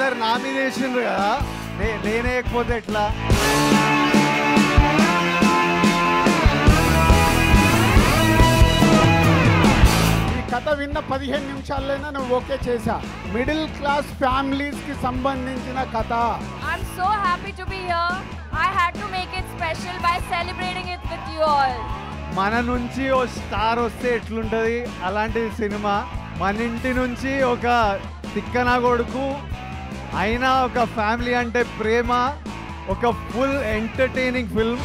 అందరు నామినేషన్ కదా, నేనేయకపోతే ఎట్లా? కథ విన్న 15 నిమిషాల్లోనే నువ్వు ఓకే చేశా. మిడిల్ క్లాస్ ఫ్యామిలీస్ కి సంబంధించిన కథ. I'm so happy to be here. I had to make it special by celebrating it with you all. మన నుంచి ఓ స్టార్ వస్తే ఎట్లుంటుంది అలాంటి సినిమా. మన ఇంటి నుంచి ఒక తిక్కన కొడుకు అయినా ఒక ఫ్యామిలీ అంటే ప్రేమ, ఒక ఫుల్ ఎంటర్టైనింగ్ ఫిల్మ్.